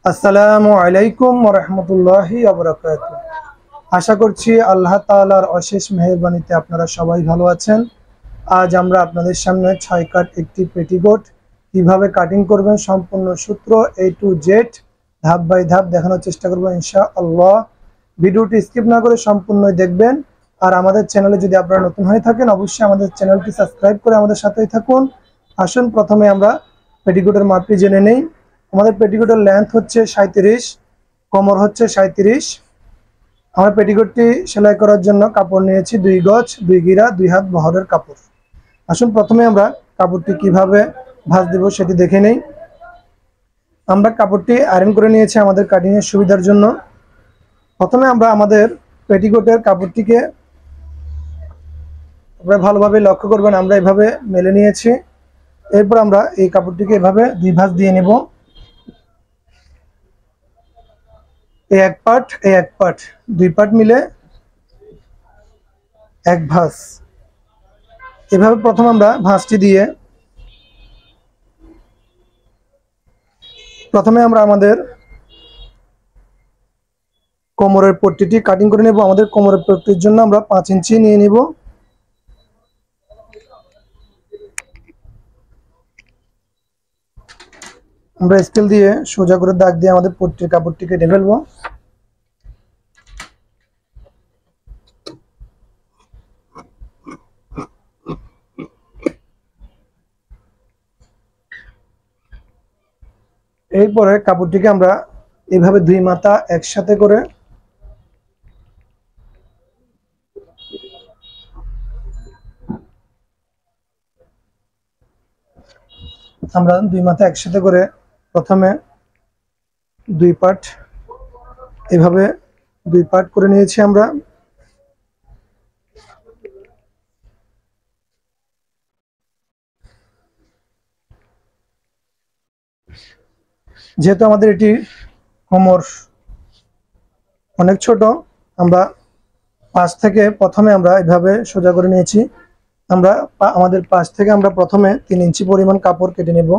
আসসালামু আলাইকুম ওয়া রাহমাতুল্লাহি ওয়া বারাকাতুহু। আশা করছি আল্লাহ তাআলার অশেষ মেহেরবানিতে আপনারা সবাই ভালো আছেন। আজ আমরা আপনাদের সামনে 6 কাট একটি পেটিকোট কিভাবে কাটিং করবেন সম্পূর্ণ সূত্র A to Z ধাপ বাই ধাপ দেখানোর চেষ্টা করব ইনশাআল্লাহ। ভিডিওটি স্কিপ না করে সম্পূর্ণই দেখবেন। আর আমাদের চ্যানেলে যদি আপনারা নতুন হয়ে থাকেন অবশ্যই আমাদের চ্যানেলটি সাবস্ক্রাইব করে আমাদের সাথেই থাকুন। আসুন প্রথমে আমরা পেটিকোটের মাপটি জেনে নেই। আমাদের পেটিকোটের লেন্থ হচ্ছে 37, কোমর হচ্ছে 37। আমরা পেটিকোটটি সেলাই করার জন্য কাপড় নিয়েছি 2 গজ 2 গিরা 2 হাত বহরের কাপড়। আসুন প্রথমে আমরা কাপড়টি কিভাবে ভাঁজ দেব সেটি দেখে নেই। আমরা কাপড়টি আয়রন করে নিয়েছি আমাদের কাটিং এর সুবিধার জন্য। প্রথমে আমরা আমাদের পেটিকোটের কাপড়টিকে আপনারা ভালোভাবে লক্ষ্য করবেন, আমরা এভাবে মেলে নিয়েছি। এরপর আমরা এই কাপড়টিকে এভাবে 2 ভাঁজ দিয়ে নেব। এই এক পার্ট 2 পার্ট মিলে এক ভাঁজ। এভাবে প্রথম আমরা ভাঁজটি দিয়ে প্রথমে আমরা আমাদের কোমরের পট্টিটি কাটিং করে নেব। আমাদের কোমরের পট্টির জন্য আমরা 5 ইঞ্চি নিয়ে নেব। আমরা স্কেল দিয়ে সোজা করে দাগ দিয়ে আমাদের পট্টির কাপড়টি কেটে ফেলবো। এরপরে কাপড়টিকে আমরা এভাবে 2 মাথা একসাথে করে প্রথমে 2 পার্ট এভাবে 2 পার্ট করে নিয়েছি আমরা। যেহেতু আমাদের এটি কোমর অনেক ছোট, আমরা পাশ থেকে প্রথমে আমরা এভাবে সোজা করে নিয়েছি। আমরা আমাদের পাশ থেকে আমরা প্রথমে 3 ইঞ্চি পরিমাণ কাপড় কেটে নেব।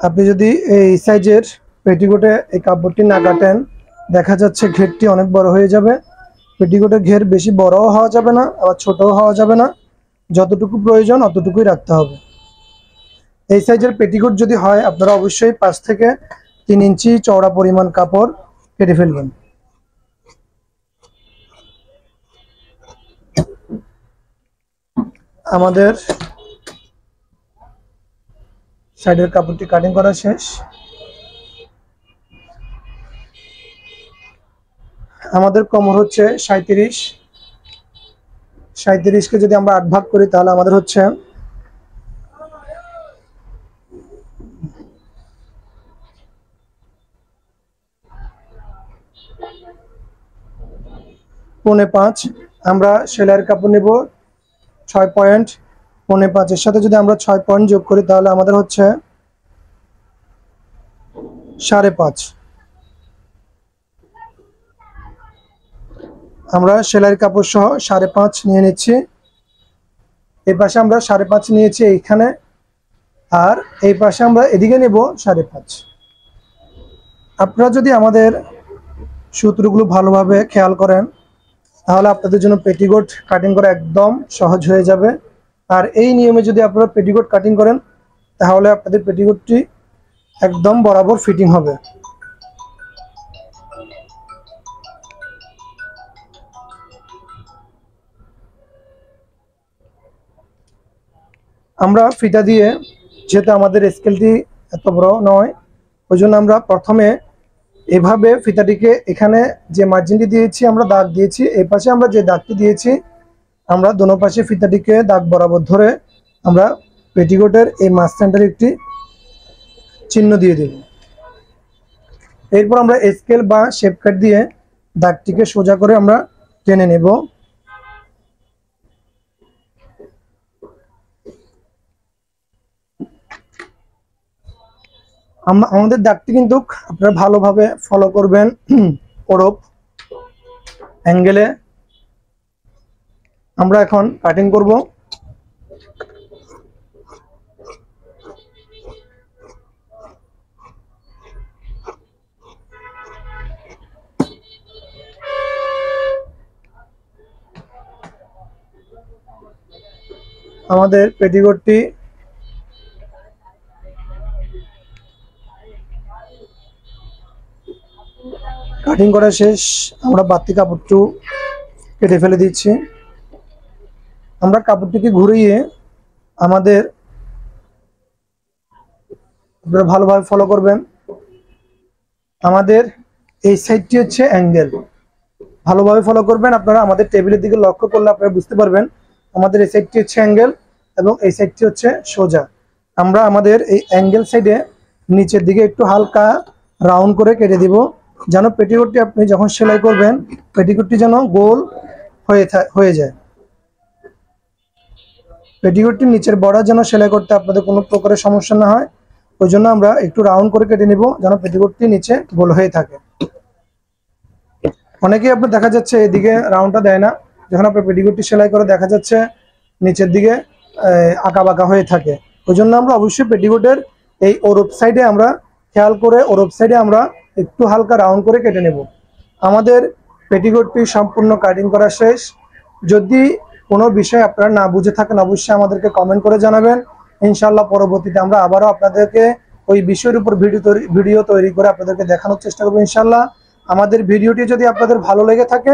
আপনি যদি এই সাইজের পেটিকোটে এই কাপড়টি না কাটেন দেখা যাচ্ছে ঘেরটি অনেক বড় হয়ে যাবে। পেটিকোটের ঘের বেশি বড়ও হওয়া যাবে না, আবার ছোটও হওয়া যাবে না। যতটুকু প্রয়োজন অতটুকুই রাখতে হবে। এই সাইজের পেটিকোট যদি হয় আপনারা অবশ্যই 5 থেকে 3 ইঞ্চি চওড়া পরিমাণ কাপড় কেটে ফেলবেন। আমাদের সাইডের কাপড়টি কাটিং করা শেষ। আমাদের কোমর হচ্ছে 37কে যদি আমরা 8 ভাগ করি তাহলে আমাদের হচ্ছে 5.5। আমরা সেলাইয়ের কাপড় নেব 6 পয়েন্ট। 5.5 এর সাথে যদি আমরা 6 পয়েন্ট যোগ করি তাহলে আমাদের হচ্ছে 5.5। আমরা সেলাইয়ের কাপড় সহ 5.5 নিয়ে নিচ্ছি। এই পাশে আমরা 5.5 নিয়েছি এইখানে, আর এই পাশে আমরা এদিকে নেব 5.5। আপনারা যদি আমাদের সূত্রগুলো ভালোভাবে খেয়াল করেন তাহলে আপনাদের জন্য পেটিকোট কাটিং করা একদম সহজ হয়ে যাবে। আর এই নিয়মে যদি আপনারা পেটিকোট কাটিং করেন তাহলে আপনাদের পেটিকোটটি একদম বরাবর ফিটিং হবে। আমরা ফিতা দিয়ে, যেহেতু আমাদের স্কেলটি এত বড় নয়, ওই জন্য আমরা প্রথমে এভাবে ফিতাটিকে এখানে যে মার্জিনটি দিয়েছি আমরা দাগ দিয়েছি, এই পাশে আমরা যে দাগটি দিয়েছি আমরা দোনো পাশে ফিতাটিকে দাগ বরাবর ধরে আমরা পেটিকোটের এই মাঝখানটার একটি চিহ্ন দিয়ে দেব। এরপর আমরা স্কেল বা শেপ কাট দিয়ে দাগটিকে সোজা করে আমরা টেনে নেব। আমাদের দাগটি কিন্তু আপনারা ভালোভাবে ফলো করবেন। ওরপ অ্যাঙ্গেলে আমরা এখন কাটিং করব। আমাদের পেটিকোটটি কাটিং করা শেষ। আমরা বাড়তি কাপড়টু কেটে ফেলে দিচ্ছি। আমরা কাপড়টিকে ঘুরিয়ে আমাদের, আপনারা ভালোভাবে ফলো করবেন, আমাদের এই সাইডটি হচ্ছে অ্যাঙ্গেল, ভালোভাবে ফলো করবেন। আপনারা আমাদের টেবিলের দিকে লক্ষ্য করলে আপনারা বুঝতে পারবেন আমাদের এই সাইডটি হচ্ছে অ্যাঙ্গেল এবং এই সাইডটি হচ্ছে সোজা। আমরা আমাদের এই অ্যাঙ্গেল সাইডে নিচের দিকে একটু হালকা রাউন্ড করে কেটে দিব, যেন পেটিকোটটি আপনি যখন সেলাই করবেন পেটিকোটটি যেন গোল হয়ে যায়। পেটিকোটটির নিচের বর্ডার যেন সেলাই করতে আপনাদের কোনো প্রকারের সমস্যা না হয়, ওই জন্য আমরা একটু রাউন্ড করে কেটে নিব যেন পেটিকোটটি নিচে গোল হয়ে থাকে। অনেকেই আপনার দেখা যাচ্ছে এদিকে রাউন্ডটা দেয় না, যখন আপনার পেটিকোটটি সেলাই করে দেখা যাচ্ছে নিচের দিকে আঁকা বাঁকা হয়ে থাকে। ওই জন্য আমরা অবশ্যই পেটিকোটের এই ওরপ সাইডে আমরা খেয়াল করে ওরপ সাইডে আমরা একটু হালকা রাউন্ড করে কেটে নেব। আমাদের পেটিকোটটি সম্পূর্ণ কাটিং করা শেষ। যদি কোনো বিষয় আপনারা না বুঝে থাকেন অবশ্যই আমাদেরকে কমেন্ট করে জানাবেন। ইনশাআল্লাহ পরবর্তীতে আমরা আবারও আপনাদেরকে ওই বিষয়ের উপর ভিডিও তৈরি করে আপনাদেরকে দেখানোর চেষ্টা করবো ইনশাআল্লাহ। আমাদের ভিডিওটি যদি আপনাদের ভালো লেগে থাকে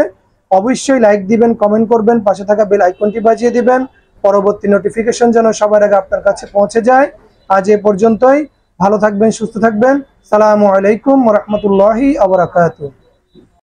অবশ্যই লাইক দিবেন, কমেন্ট করবেন, পাশে থাকা বেল আইকনটি বাজিয়ে দিবেন, পরবর্তী নোটিফিকেশন যেন সবার আগে আপনার কাছে পৌঁছে যায়। আজ এ পর্যন্তই। ভালো থাকবেন, সুস্থ থাকবেন। আসসালামু আলাইকুম ওয়া রাহমাতুল্লাহি ওয়া বারাকাতুহু।